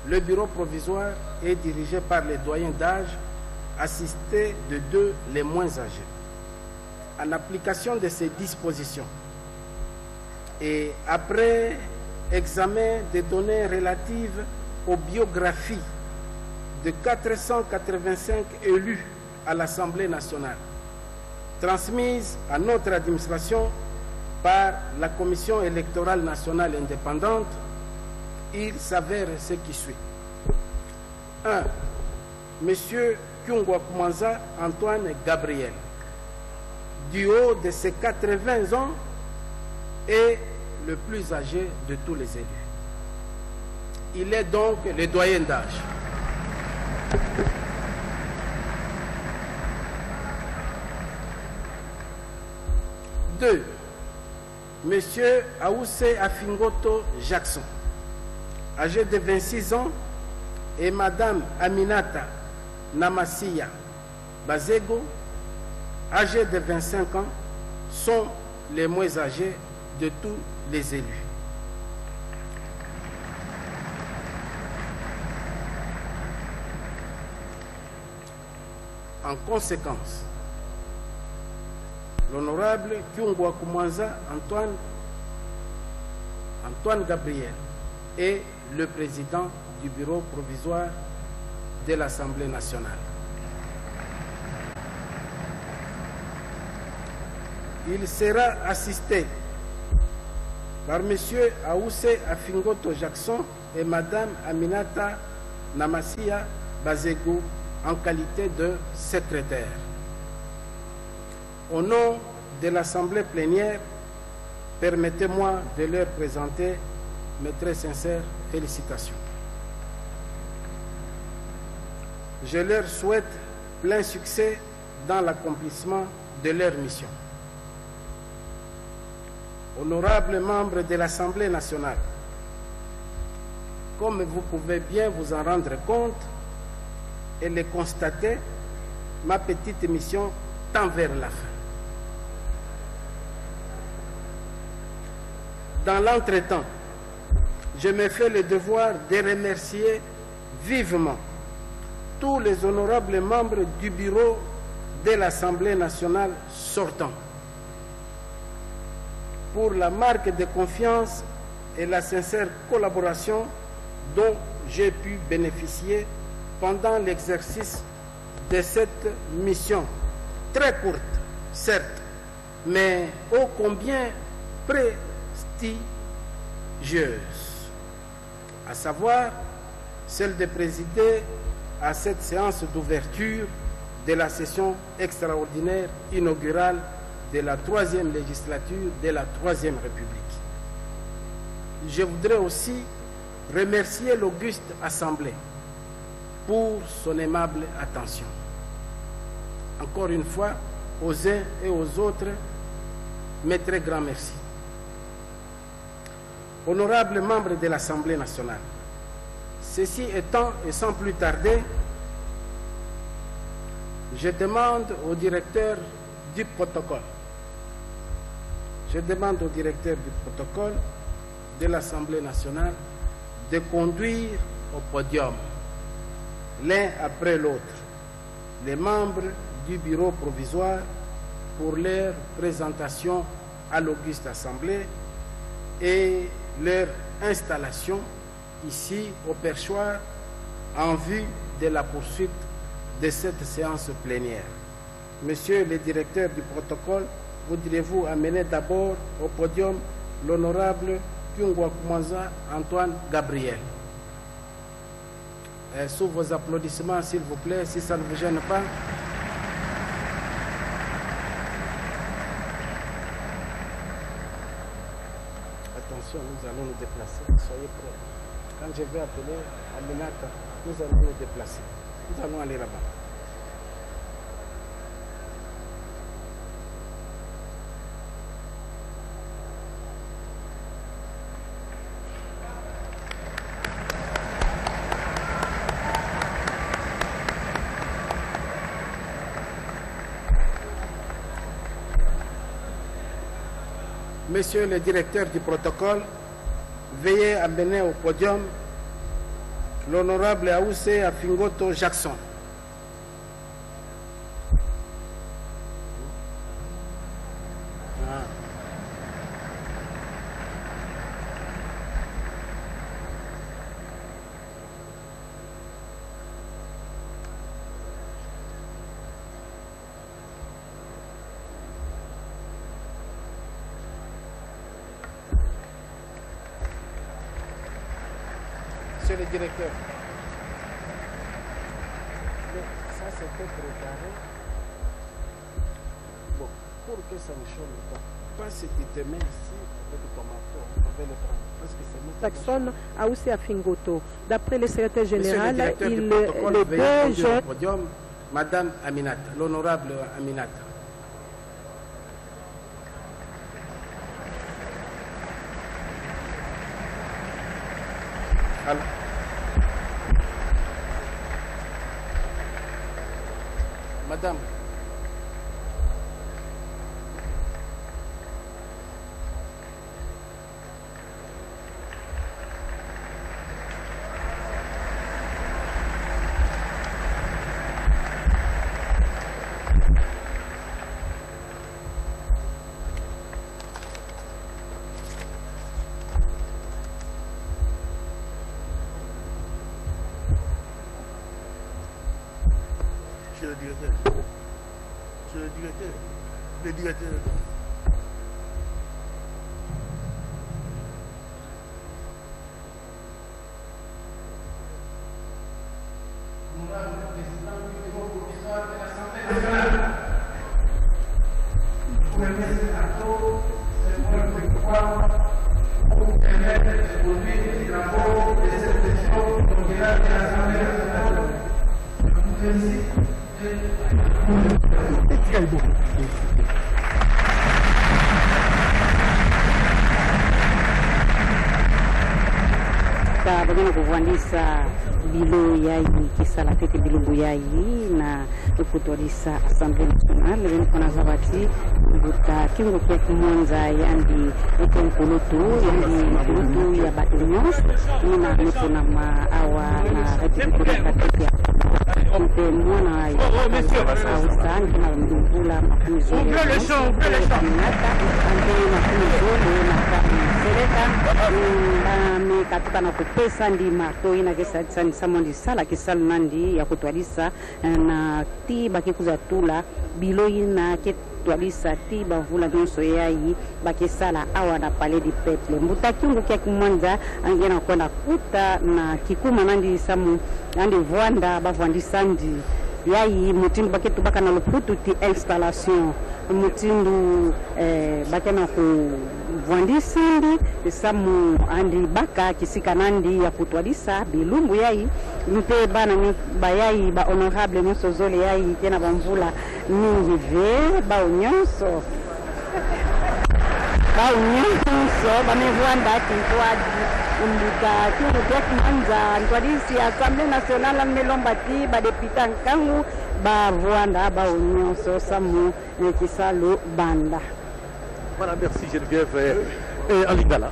le bureau provisoire est dirigé par les doyens d'âge, assistés de 2 les moins âgés. En application de ces dispositions et après examen des données relatives aux biographies de 485 élus à l'Assemblée nationale, transmises à notre administration par la Commission électorale nationale indépendante, il s'avère ce qui suit. 1. Monsieur Kyungwa Kumanza Antoine Gabriel, du haut de ses 80 ans, est le plus âgé de tous les élus. Il est donc le doyen d'âge. Deux, Monsieur Aoussé Afingoto Jackson, âgé de 26 ans, et Madame Aminata Namasia Bazego, âgés de 25 ans, sont les moins âgés de tous les élus. En conséquence, l'honorable Kyungwa Kumanza Antoine Gabriel est le président du bureau provisoire de l'Assemblée nationale. Il sera assisté par M. Aoussé Afingoto Jackson et Mme Aminata Namasia Bazego en qualité de secrétaire. Au nom de l'Assemblée plénière, permettez-moi de leur présenter mes très sincères félicitations. Je leur souhaite plein succès dans l'accomplissement de leur mission. Honorables membres de l'Assemblée nationale, comme vous pouvez bien vous en rendre compte et le constater, ma petite mission tend vers la fin. Dans l'entretemps, je me fais le devoir de remercier vivement tous les honorables membres du bureau de l'Assemblée nationale sortant pour la marque de confiance et la sincère collaboration dont j'ai pu bénéficier pendant l'exercice de cette mission très courte, certes, mais ô combien prestigieuse, à savoir celle de présider à cette séance d'ouverture de la session extraordinaire inaugurale de la 3e législature de la 3e République. Je voudrais aussi remercier l'auguste Assemblée pour son aimable attention. Encore une fois, aux uns et aux autres, mes très grands merci. Honorables membres de l'Assemblée nationale, ceci étant et sans plus tarder, je demande au directeur du protocole, de l'Assemblée nationale de conduire au podium, l'un après l'autre, les membres du bureau provisoire pour leur présentation à l'auguste Assemblée et leur installation ici au perchoir en vue de la poursuite de cette séance plénière. Monsieur le directeur du protocole, voudriez-vous amener d'abord au podium l'honorable Kyungwa Kumanza Antoine Gabriel? Sous vos applaudissements, s'il vous plaît, si ça ne vous gêne pas. Attention, nous allons nous déplacer. Soyez prêts. Quand je vais appeler Aminata, nous allons nous déplacer. Nous allons aller là-bas. Monsieur le directeur du protocole, veuillez amener au podium l'honorable Aoussé Afingoto Jackson. Monsieur le directeur, ça c'était préparé. Bon, pour que ça ne change pas cette demain ici avec le tomato, on va le prendre. Parce que c'est Jackson Aoussé Afingoto. D'après le secrétaire général, le DG... podium, Madame Aminata, l'honorable Aminata. Alors, Madame, Monsieur le directeur. Monsieur le directeur. Le directeur. Bagana kuvandisa bilo yai kisala tete bilungu yai na kutolisa Assemblée nationale leo kuna zabati buta kingo kia kimonza yandi ekenkulutu yandi kulutu ya badunios ina nikuna maawa na republika katika mpe mwana ya Ausani na mdumbula makuzo ande makuzo na sereka na katika na kupesa ndi mato ina kesa tsani samondi sala kisal nandi ya kutwalisa na tiba kikuza tula bilo ina ketwalisa tiba vula nyonso yai bakisala awa na palais du peuple mbuta kingu kia kimwanza angena kwenda kuta na kikuma nandi samu nandi vwanda bavwandi sandi yai mutindu baketu baka na loputu ti installation mutindu bakena ku vwandisindi samu andi baka kisika nandi ya kutwalisa bilumbu yai mpe bana ni bayai ba honorable nyonso zole yai tena bamvula mingi ve ba nyonso bamevwanda kintwadi umbuka kingu kwa kimanza ntwadisi Assemblée nationale melomba ti badepita nkangu bavwanda ba nyonso samu kisalo banda. Voilà, merci Geneviève et Alingala.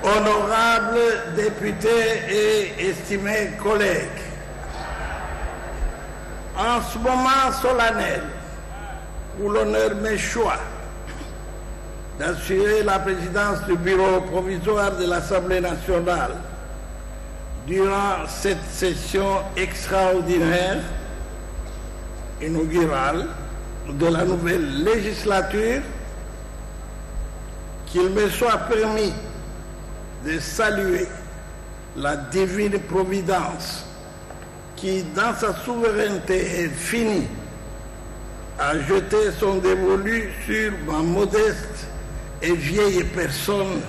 Honorables députés et estimés collègues, en ce moment solennel où l'honneur m'échoit d'assurer la présidence du bureau provisoire de l'Assemblée nationale durant cette session extraordinaire inaugurale de la nouvelle législature, qu'il me soit permis de saluer la divine providence qui, dans sa souveraineté infinie, a jeté son dévolu sur ma modeste et vieille personne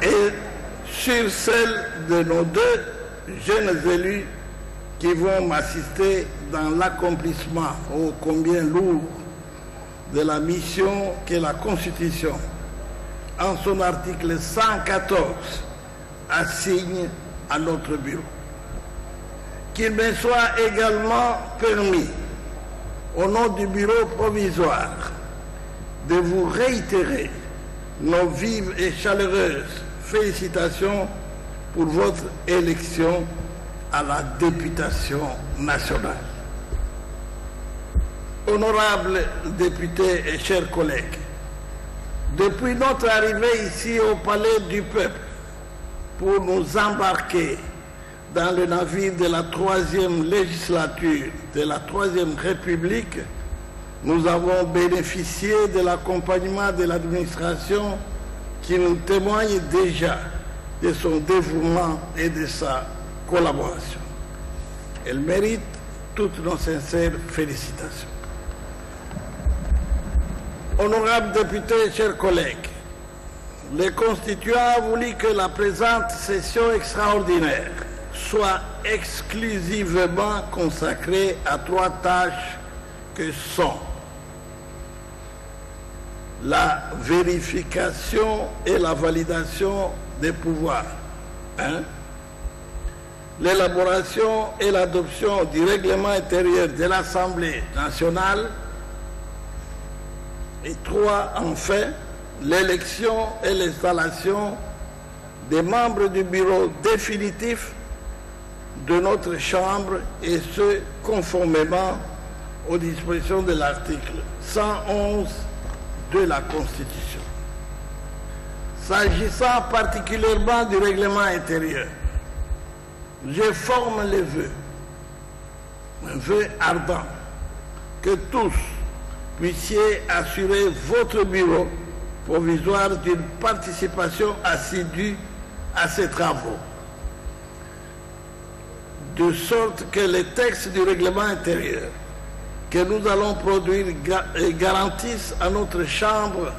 et sur celle de nos deux jeunes élus qui vont m'assister dans l'accomplissement ô combien lourd de la mission que la Constitution, en son article 114, assigne à notre bureau. Qu'il me soit également permis, au nom du bureau provisoire, de vous réitérer nos vives et chaleureuses félicitations pour votre élection à la députation nationale. Honorables députés et chers collègues, depuis notre arrivée ici au Palais du Peuple pour nous embarquer dans le navire de la 3e législature de la 3e République, nous avons bénéficié de l'accompagnement de l'administration qui nous témoigne déjà de son dévouement et de sa collaboration. Elle mérite toutes nos sincères félicitations. Honorables députés, chers collègues, le constituant a voulu que la présente session extraordinaire soit exclusivement consacrée à 3 tâches que sont la vérification et la validation des pouvoirs. 1. L'élaboration et l'adoption du règlement intérieur de l'Assemblée nationale. Et 3, enfin, l'élection et l'installation des membres du bureau définitif de notre Chambre, et ce, conformément aux dispositions de l'article 111 de la Constitution. S'agissant particulièrement du règlement intérieur, je forme le vœu, un vœu ardent, que tous puissiez assurer votre bureau provisoire d'une participation assidue à ces travaux, de sorte que les textes du règlement intérieur que nous allons produire garantissent à notre Chambre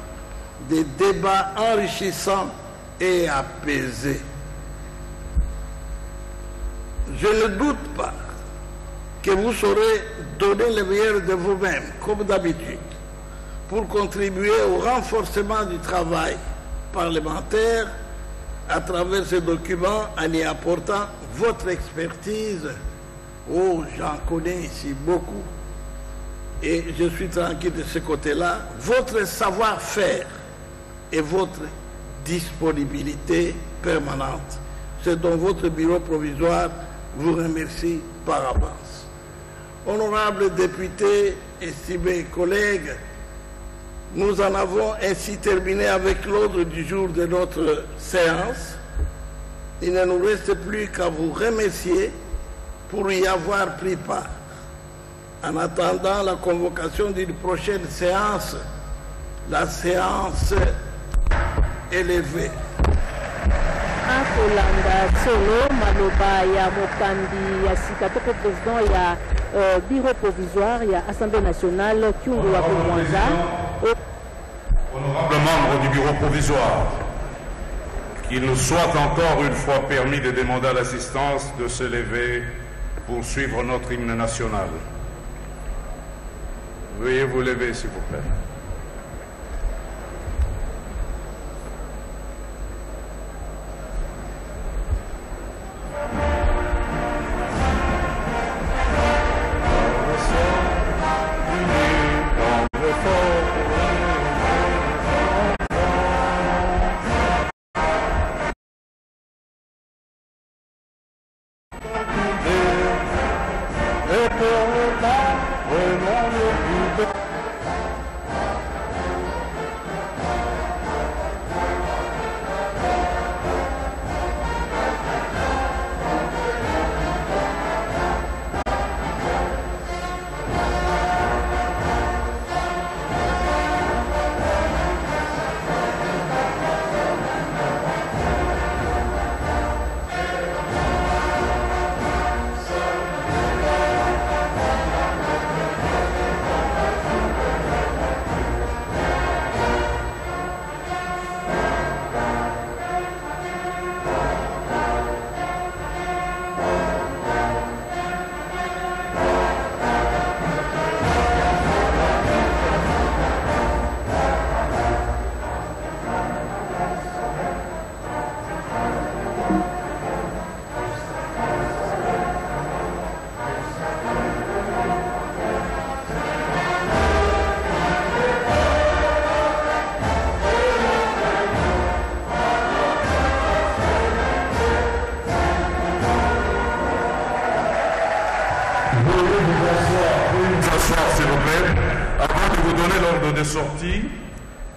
des débats enrichissants et apaisés. Je ne doute pas que vous saurez donner le meilleur de vous-même, comme d'habitude, pour contribuer au renforcement du travail parlementaire à travers ce document, en y apportant votre expertise. Oh, j'en connais ici beaucoup, et je suis tranquille de ce côté-là, votre savoir-faire et votre disponibilité permanente. C'est dont votre bureau provisoire vous remercie par avance. Honorables députés, estimés collègues, nous en avons ainsi terminé avec l'ordre du jour de notre séance. Il ne nous reste plus qu'à vous remercier pour y avoir pris part. En attendant la convocation d'une prochaine séance, la séance est levée. Akolanda solo maloba ya mokandi ya sika toko président ya bureau provisoire ya Assemblée nationale Kyungu wa Komwanza. Honorable membre du bureau provisoire, qu'il nous soit encore une fois permis de demander à l'assistance de se lever pour suivre notre hymne national. Veuillez vous lever, s'il vous plaît. s'asseoir, s'il vous plaît. Avant de vous donner l'ordre de sortie,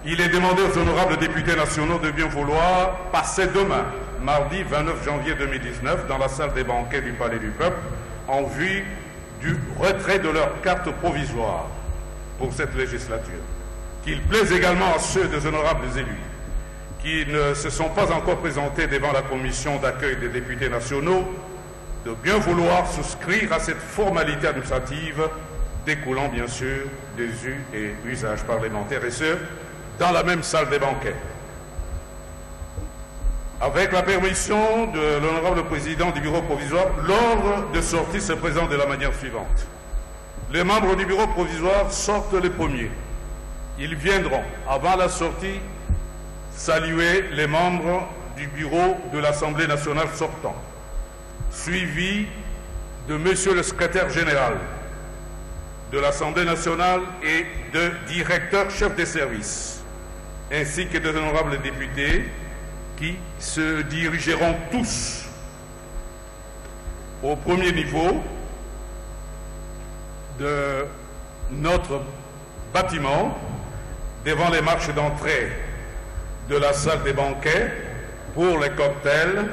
il est demandé aux honorables députés nationaux de bien vouloir passer demain, mardi 29 janvier 2019, dans la salle des banquets du Palais du Peuple, en vue du retrait de leur carte provisoire pour cette législature. Qu'il plaise également à ceux des honorables élus qui ne se sont pas encore présentés devant la commission d'accueil des députés nationaux de bien vouloir souscrire à cette formalité administrative découlant bien sûr des us et usages parlementaires, et ce, dans la même salle des banquets. Avec la permission de l'honorable président du bureau provisoire, l'ordre de sortie se présente de la manière suivante. Les membres du bureau provisoire sortent les premiers. Ils viendront, avant la sortie, saluer les membres du bureau de l'Assemblée nationale sortant, suivi de Monsieur le secrétaire général de l'Assemblée nationale et de directeurs chefs des services, ainsi que des honorables députés qui se dirigeront tous au premier niveau de notre bâtiment, devant les marches d'entrée de la salle des banquets pour les cocktails,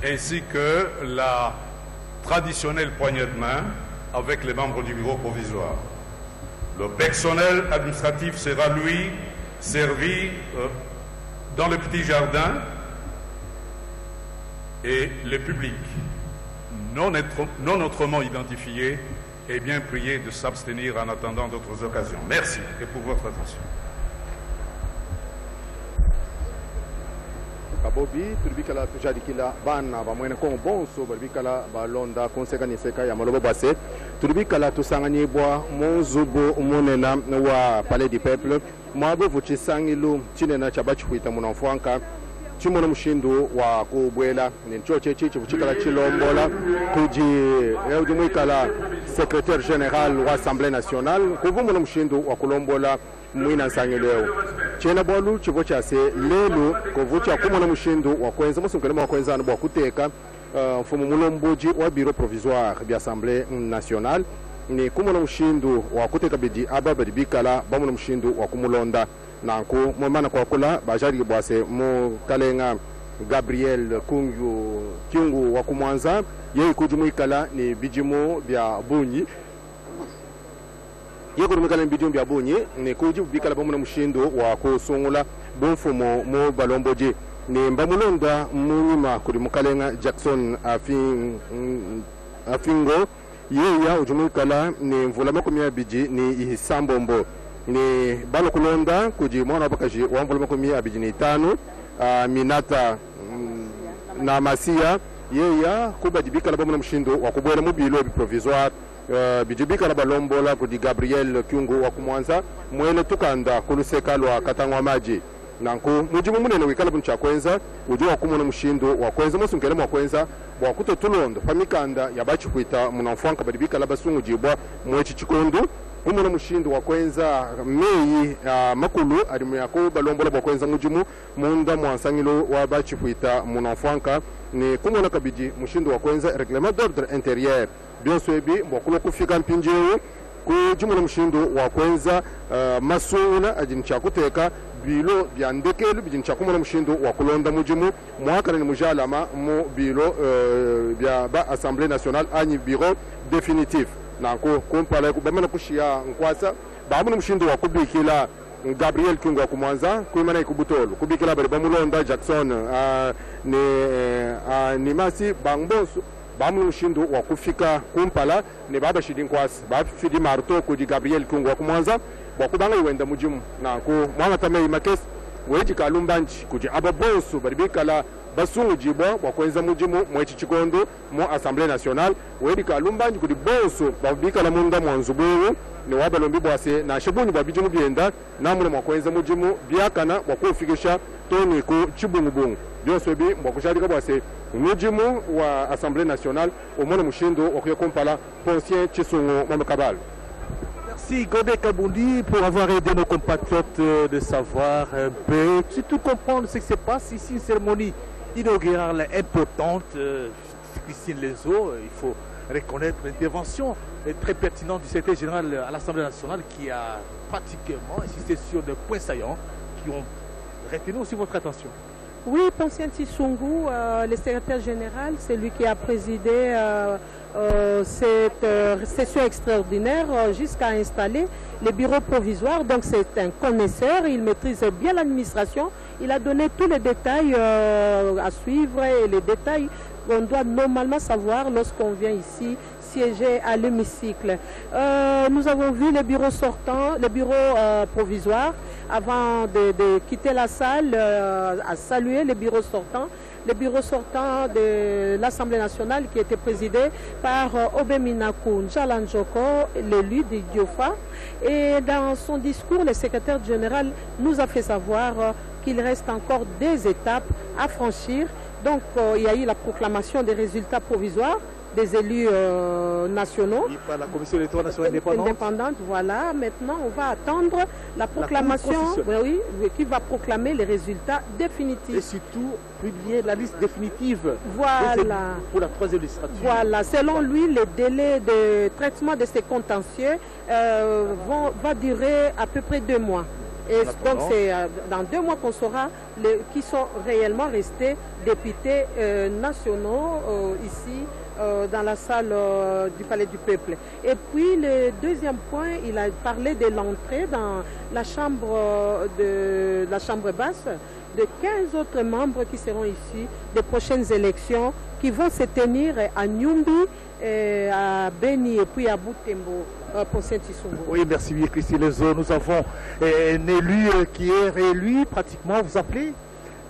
ainsi que la traditionnelle poignée de main avec les membres du bureau provisoire. Le personnel administratif sera, lui, servi dans le petit jardin, et le public non autrement identifié est bien prié de s'abstenir en attendant d'autres occasions. Merci et pour votre attention. Kabobi tulibikala tujadikila bana bamwene kongo bonso balibikala balonda konseganiseka ya malobo base tulibikala tusanganyibwa muzubu munena wa Palais du Peuple mwabuvu chisangilu chinena chabachikwita munamfuanka chimono mushindu wa kubwela ninchoche chichi buchikala chilombola kuji mwikala secrétaire général wa Assemblée nationale kuvumono mushindu wa kulombola mwina nsangileo chena bwalu chivo chase lelo kuvucha kumona mushindu wa kwenza musunkelema wa kwenza bwa kuteka mfumu mulomboji wa bureau provisoire bya Assemblée nationale ni kumona mushindu wa kuteka bidi aba bikala bamona mushindu wa kumulonda nanku mwemana kwa kula bajari bwase mu kalenga Gabriel Kyungu wa kumwanza yeye kujumuikala ni bijimu bya bunyi yego rumikala ni bijimu bya bunyi ni kujibikala bamuna mushindo wa kusungula bumfumo mu balomboje ni mbamulonda munyima kuri mukalenga Jackson afingo yeye ujumuikala ni mvula makumya biji ni ihisambombo ni balo kulonda kuji mwana bakaji wa mvula makumya biji ni 5 minata na masia yeya kubajibikala bamuna mushindo wa kubwela mubilo provisoire bijibikala balombola kudi Gabriel Kyungu wa kumwanza mwele tukanda kuluseka lwa katangwa maji nanku mujimu munene wikala buncha kwenza ujua kumuna mushindo wa kwenza musunkele mwa kwenza bwa kutotulondo pamikanda yabachi kuita munamfuanka badibikala basungu jibwa mwechi chikondu umuna mushindo wa kwenza Mei makulu alimu yako balombola bwa kwenza mujimu munda mwansangilo wa bachi kuita munamfuanka ni kumuna kabidi mushindo wa kwenza reglement d'ordre intérieur bien swebi mbokulo kufika mpinjewo kujumuna mushindo wa kwenza masuna ajini chakuteka bilo bya ndekelu bijini chakumuna mushindo wa kulonda mujimu mwakana ni mujalama mu bilo bya ba Assemblée nationale ani bureau définitif nanko kumpala kubamana kushia nkwasa bamuna mushindo wa kubikila Gabriel Kyungu wa kumwanza kuimana ikubutolo kubikila bali bamulonda Jackson ni masi bangboso bamu mushindo wa kufika kumpala ne baba shidinkwasi bafidi marto kudi Gabriel Kyungu wa kumwanza bakubanga iwenda mujimu nanko mwana tamei makesi weji kalumbanji kudi ababonso baribikala basungu jibwa bakwenza mujimu mwechi chikondo mu Assemblée nationale weji kalumbanji kudi bonso babikala munda mwanzuburu ne wabalombi bwase na shibunyu babijimu bienda namule mwakwenza mujimu byakana bakufikisha toni ko chibungubungu byose bi mbakushalika bwase mujimu wa Assemblée nationale au monde mushindo okuye kompala Poncien Chisungu Mamekabal. Merci Godé Kabundi pour avoir aidé nos compatriotes de savoir un peu, surtout comprendre ce qui se passe ici, une cérémonie inaugurale importante. Christine Lezo, il faut reconnaître l'intervention très pertinent du secrétaire général à l'Assemblée nationale qui a pratiquement insisté sur des points saillants qui ont retenu aussi votre attention. Oui, Poncien Tshisungu, le secrétaire général, c'est lui qui a présidé cette session extraordinaire jusqu'à installer les bureaux provisoires. Donc c'est un connaisseur, il maîtrise bien l'administration. Il a donné tous les détails à suivre et les détails qu'on doit normalement savoir lorsqu'on vient ici siéger à l'hémicycle. Nous avons vu les bureaux sortants, les bureaux provisoires, avant de quitter la salle, à saluer les bureaux sortants de l'Assemblée nationale qui était présidé par Obeminaku Njalanjoko, l'élu de Diofa. Et dans son discours, le secrétaire général nous a fait savoir qu'il reste encore des étapes à franchir. Donc, il y a eu la proclamation des résultats provisoires des élus nationaux. Oui, par la Commission électorale nationale indépendante. Voilà, maintenant on va attendre la proclamation qui va proclamer les résultats définitifs. Et surtout, publier la liste définitive voilà. Pour la troisième législature. Voilà, selon lui, le délai de traitement de ces contentieux va durer à peu près 2 mois. Et donc c'est dans 2 mois qu'on saura qui sont réellement restés députés nationaux ici dans la salle du Palais du Peuple. Et puis le deuxième point, il a parlé de l'entrée dans la chambre basse de 15 autres membres qui seront issus des prochaines élections qui vont se tenir à Nyumbi, à Beni et puis à Butembo. Oui, merci bien, Christine Lezo. Nous avons un élu qui est réélu pratiquement. Vous appelez?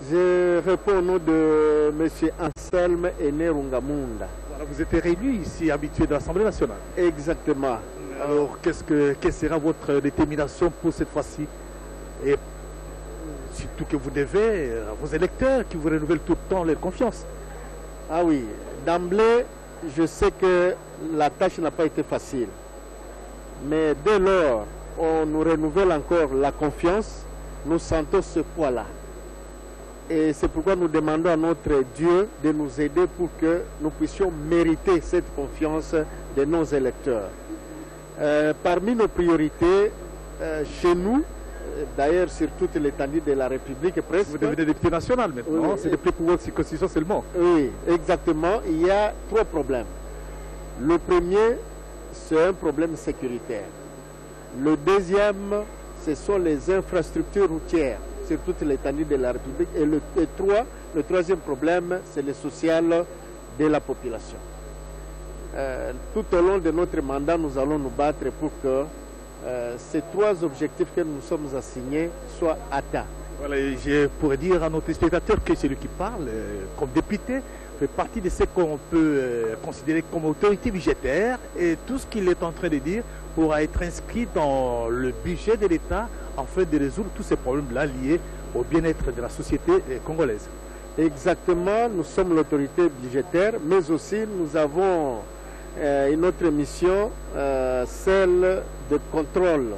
Je réponds au nom de M. Anselme Enerungamunda. Voilà, vous êtes réélu ici, habitué de l'Assemblée nationale. Exactement. Alors, quelle sera votre détermination pour cette fois-ci? Et surtout que vous devez à vos électeurs qui vous renouvellent tout le temps leur confiance. Ah oui, d'emblée, je sais que la tâche n'a pas été facile. Mais dès lors on nous renouvelle encore la confiance, nous sentons ce poids-là. Et c'est pourquoi nous demandons à notre Dieu de nous aider pour que nous puissions mériter cette confiance de nos électeurs. Parmi nos priorités, chez nous, d'ailleurs sur toute l'étendue de la République presque... Vous devenez député national maintenant, c'est depuis pour votre circonscription seulement. Oui, exactement. Il y a 3 problèmes. Le premier, c'est un problème sécuritaire. Le deuxième, ce sont les infrastructures routières sur toute l'étendue de la République. Et le troisième problème, c'est le social de la population. Tout au long de notre mandat, nous allons nous battre pour que ces 3 objectifs que nous sommes assignés soient atteints. Voilà, je pourrais dire à nos téléspectateurs que celui qui parle, comme député, fait partie de ce qu'on peut considérer comme autorité budgétaire, et tout ce qu'il est en train de dire pourra être inscrit dans le budget de l'État afin de résoudre tous ces problèmes-là liés au bien-être de la société congolaise. Exactement, nous sommes l'autorité budgétaire, mais aussi nous avons une autre mission, celle de contrôle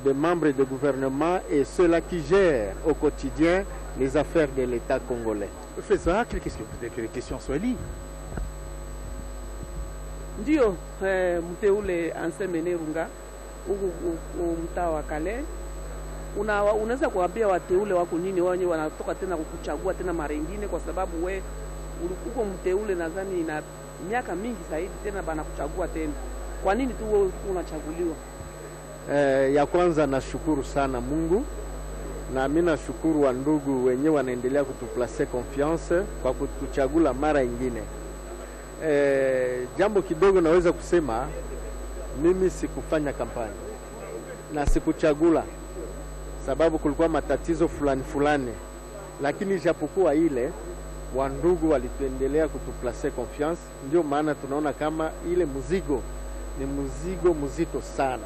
des membres du gouvernement et ceux-là qui gèrent au quotidien les affaires de l'État congolais. Fais ça, quelles questions soient liées. Ndio mteule Anselme Enerunga huku mtaa wa Kale, unaweza kuambia wateule wako nini wao wanatoka tena kukuchagua tena mara nyingine, kwa sababu we ulikuwa mteule nadhani na miaka mingi zaidi tena bana kuchagua tena, kwa nini tu wewe unachaguliwa? Ya kwanza nashukuru sana Mungu, na mimi nashukuru wa ndugu wenyewe wanaendelea kutuplace confiance kwa kutuchagula mara nyingine. Jambo kidogo naweza kusema, mimi sikufanya kampani na sikuchagula sababu kulikuwa matatizo fulani, lakini japokuwa ile wandugu walituendelea kutuplace confiance, ndio maana tunaona kama ile mzigo ni mzigo mzito sana.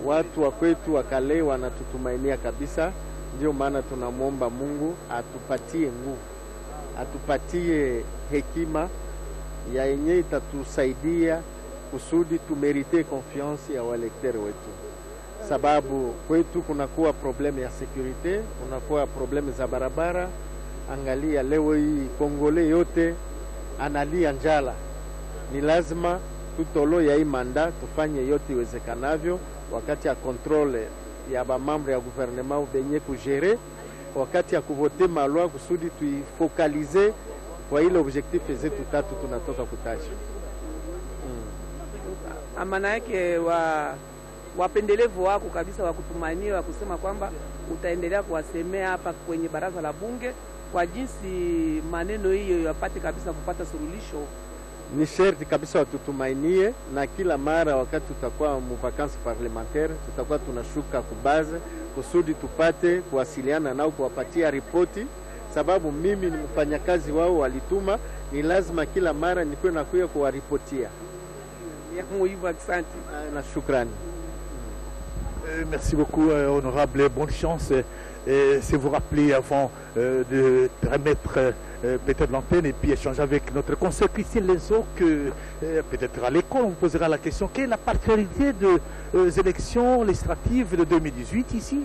Watu wa kwetu wa Kale wanatutumainia kabisa, ndio maana tunamwomba Mungu atupatie nguvu, atupatie hekima ya yenye itatusaidia kusudi tumerite confiance ya walekteri wetu, sababu kwetu kunakuwa probleme ya securite, kunakuwa probleme za barabara. Angalia leo hii Kongole yote analia njala, ni lazima tutolo ya hii manda tufanye yote iwezekanavyo wakati ya kontrole ya bamambre ya gouvernement benye kugere, wakati ya kuvote malwa kusudi tuifokalize kwa ile objectif zetu tatu tunatoka kutaja. Amana yake wapendelevu wako kabisa wa kutumania wa kusema kwamba utaendelea kuwasemea hapa kwenye baraza la bunge kwa jinsi maneno hiyo yapate kabisa kupata suluhisho. Ni sherti kabisa watutumainie, na kila mara wakati tutakuwa mu vacances parlementaire tutakuwa tunashuka kubaze kusudi tupate kuwasiliana nao, kuwapatia ripoti, sababu mimi ni mfanyakazi wao walituma, ni lazima kila mara nikuwe nakuya kuwaripotia. Na shukrani. Merci beaucoup, honorable. Bonne chance. Si vous rappelez avant de remettre peut-être l'antenne et puis échanger avec notre conseil Christine Lezo, que peut-être à l'école on vous posera la question, quelle est la particularité des élections législatives de 2018 ici?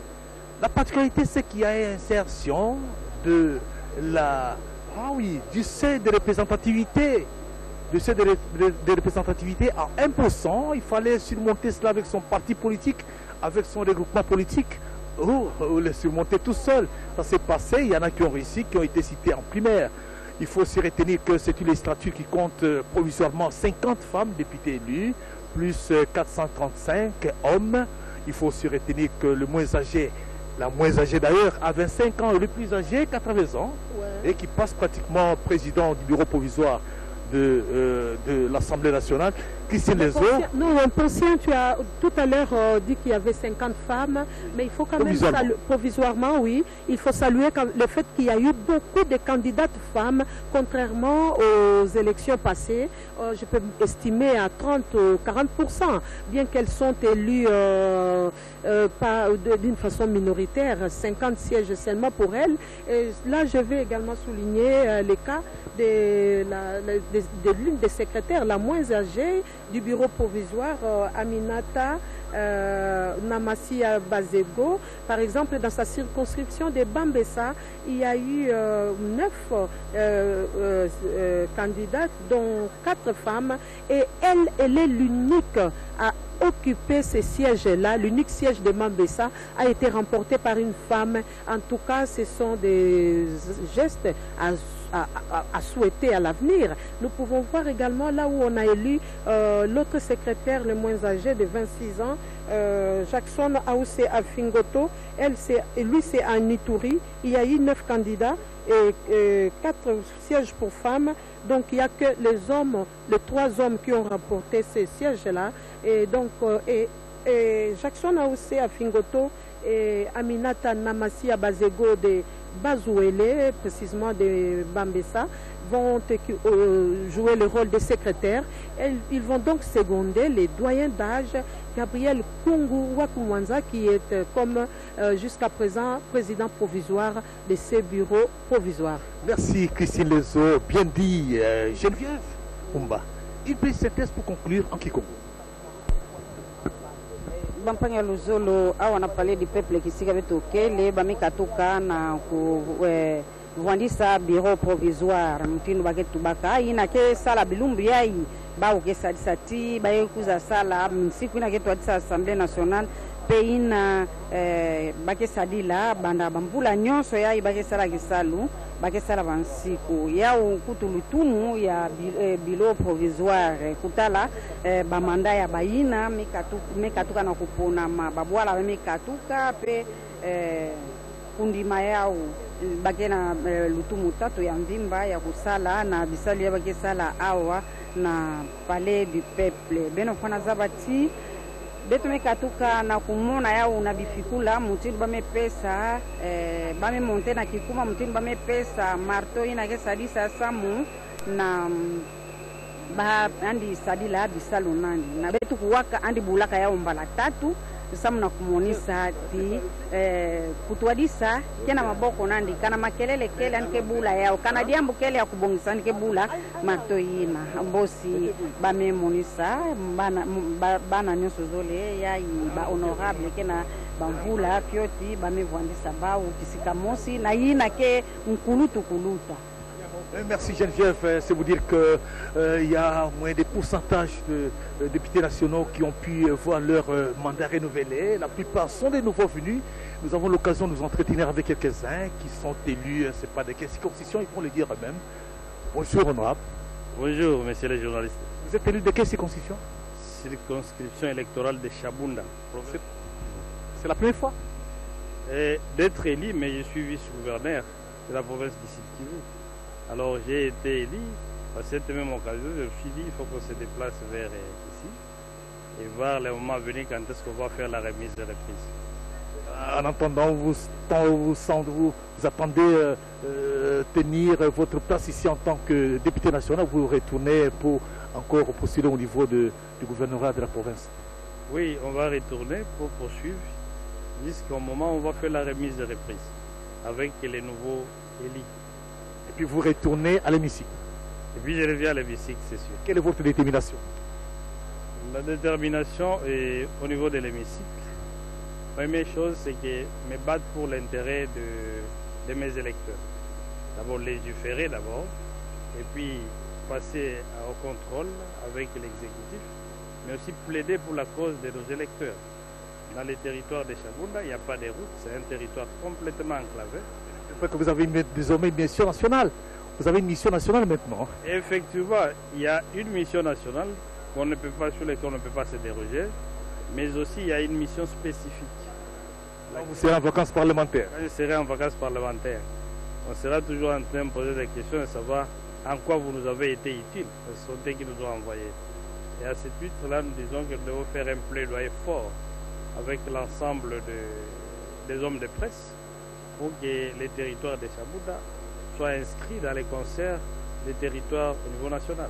La particularité, c'est qu'il y a une insertion de du seuil de représentativité. Du seuil de représentativité à 1%. Il fallait surmonter cela avec son parti politique, avec son regroupement politique, ou le surmonter tout seul. Ça s'est passé, il y en a qui ont réussi, qui ont été cités en primaire. Il faut aussi retenir que c'est une législature qui compte provisoirement 50 femmes députées élues, plus 435 hommes. Il faut aussi retenir que le moins âgé, la moins âgée d'ailleurs, a 25 ans, et le plus âgé, 80 ans, et qui passe pratiquement président du bureau provisoire de l'Assemblée nationale. Christine Lezo. Non, tu as tout à l'heure dit qu'il y avait 50 femmes, mais il faut quand même provisoirement, oui, il faut saluer le fait qu'il y a eu beaucoup de candidates femmes, contrairement aux élections passées. Je peux estimer à 30 ou 40%, bien qu'elles sont élues d'une façon minoritaire, 50 sièges seulement pour elles. Et là, je vais également souligner le cas de l'une des secrétaires, la moins âgée du bureau provisoire, Aminata Namasia Bazego. Par exemple, dans sa circonscription de Bambessa, il y a eu 9 candidates, dont 4 femmes, et elle est l'unique à occuper ces sièges-là. L'unique siège de Bambessa a été remporté par une femme. En tout cas, ce sont des gestes à souhaiter à l'avenir. Nous pouvons voir également là où on a élu l'autre secrétaire le moins âgé de 26 ans, Jackson Aousse Afingoto. Lui c'est à Nituri. Il y a eu 9 candidats et 4 sièges pour femmes. Donc il n'y a que les 3 hommes qui ont remporté ces sièges-là. Et donc Jackson Aousse Afingoto et Aminata Namasia Bazego de Bazouele, précisément de Bambessa, vont jouer le rôle de secrétaire. Ils vont donc seconder les doyens d'âge, Gabriel Kungu Wakumwanza, qui est comme jusqu'à présent président provisoire de ces bureaux provisoires. Merci Christine Lezo, bien dit. Geneviève Umba, une petite synthèse pour conclure en Kikongo. Bampanya Luzolo on a parlé du peuple qui s'est le bamikatuka na kuandisa bureau provisoire mtinu baketubaka ina ke sala bilumbu yai ba ukesalisati ba yekuza sala siku ina ketu adisa Assemblée nationale peina bakesadila banda bambula nyonso yai bakesala kisalu bakesala bansiku ya kutulutumu ya bureau provisoire kutala bamanda ya baina mikatuka na kupona babwala mikatuka pe kundima yao bakena lutumu tatu ya mvimba ya kusala na bisali ya bakesala awa na palais du peuple beno fana zabati beto mekatuka na kumona yao na bifikula mutilu bamepesa bame monte na kikuma mutilu bamepesa marto ina kesadisa samu na ba andi sadila bisalu nani na betu kuwaka andi bulaka yao mbala tatu samu na kumonisa ti kutwadisa kena maboko nandi kana makelele kele anke bula yao kana diambu kele ya kubongisa anke bula marto ina bosi bame monisa bana nyonso zole ya ba honorable kena bamvula fyoti bame vwandisa bao kisika mosi na ina ke nkulutu kuluta. Merci Geneviève. C'est vous dire qu'il y a moins des pourcentages de députés nationaux qui ont pu voir leur mandat renouvelé. La plupart sont des nouveaux venus. Nous avons l'occasion de nous entretenir avec quelques-uns qui sont élus. Ce n'est pas de quelle circonscription, ils vont le dire eux-mêmes. Bonjour honorable. Bonjour messieurs les journalistes. Vous êtes élu de quelle circonscription? Circonscription électorale de Chabunda. C'est la première fois d'être élu, mais je suis vice-gouverneur de la province du Sud Kivu. Alors j'ai été élu, à cette même occasion, je me suis dit il faut qu'on se déplace vers ici et voir le moment venu quand est-ce qu'on va faire la remise de reprise. En attendant, vous attendez tenir votre place ici en tant que député national, vous retournez pour encore postuler au niveau du gouvernorat de la province? Oui, on va retourner pour poursuivre jusqu'au moment où on va faire la remise de reprise avec les nouveaux élus. Et puis vous retournez à l'hémicycle? Et puis je reviens à l'hémicycle, c'est sûr. Quelle est votre détermination? La détermination est au niveau de l'hémicycle. La première chose, c'est que me battre pour l'intérêt de mes électeurs. D'abord légiférer d'abord, et puis passer au contrôle avec l'exécutif, mais aussi plaider pour la cause de nos électeurs. Dans les territoires de Chabunda, il n'y a pas de route, c'est un territoire complètement enclavé. Je crois que vous avez désormais une mission nationale. Vous avez une mission nationale maintenant. Effectivement, il y a une mission nationale sur laquelle on ne peut pas se déroger, mais aussi il y a une mission spécifique. Là, vous serez en vacances parlementaires? Quand je serai en vacances parlementaires, on sera toujours en train de poser des questions et savoir en quoi vous nous avez été utile. Ce sont eux qui nous ont envoyés. Et à ce titre-là, nous disons que nous devons faire un plaidoyer fort avec l'ensemble des hommes de presse pour que les territoires de Chabunda soient inscrits dans les concerts des territoires au niveau national.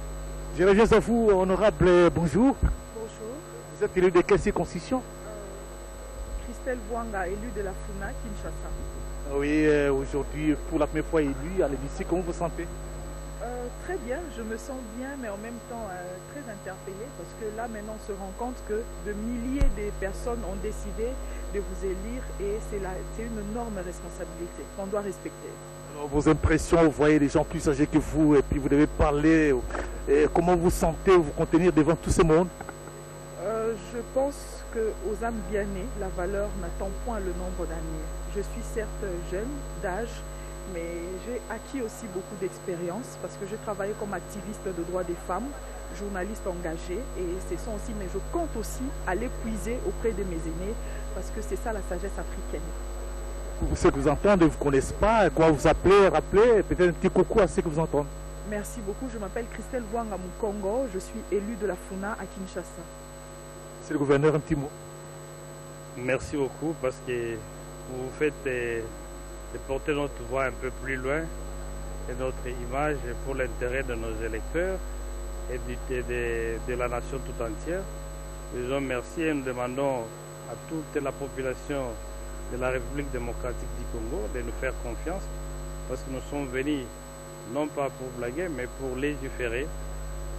Je reviens à vous, honorable, bonjour. Bonjour. Vous êtes élu de quelle circonscription? Christelle Bwanga, élue de la Funa, Kinshasa. Oui, aujourd'hui, pour la première fois élu à l'hémicycle, comment vous vous sentez? Très bien, je me sens bien, mais en même temps très interpellée, parce que là maintenant on se rend compte que de milliers de personnes ont décidé de vous élire et c'est une énorme responsabilité qu'on doit respecter. Alors, vos impressions, vous voyez des gens plus âgés que vous et puis vous devez parler, comment vous sentez, vous contenir devant tout ce monde? Je pense qu'aux âmes bien nées, la valeur n'attend point le nombre d'années. Je suis certes jeune d'âge, mais j'ai acquis aussi beaucoup d'expérience parce que j'ai travaillé comme activiste de droits des femmes, journaliste engagé, et c'est ça aussi, mais je compte aussi aller puiser auprès de mes aînés parce que c'est ça la sagesse africaine. Ceux que vous entendez ne vous connaissent pas, quoi vous appelez, rappelez, peut-être un petit coucou à ceux que vous entendez. Merci beaucoup, je m'appelle Christelle Bwanga Mukongo, je suis élue de la Funa à Kinshasa. C'est le gouverneur, un petit mot. Merci beaucoup parce que vous faites de porter notre voix un peu plus loin et notre image pour l'intérêt de nos électeurs et de la nation tout entière. Nous disons merci et nous demandons à toute la population de la République démocratique du Congo de nous faire confiance parce que nous sommes venus non pas pour blaguer mais pour légiférer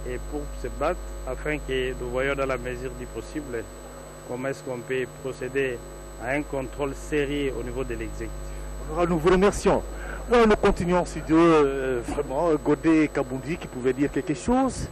et pour se battre afin que nous voyions dans la mesure du possible comment est-ce qu'on peut procéder à un contrôle sérieux au niveau de l'exécutif. Nous vous remercions. Voilà, nous continuons, si Dieu, vraiment, Godet Kabundi qui pouvait dire quelque chose.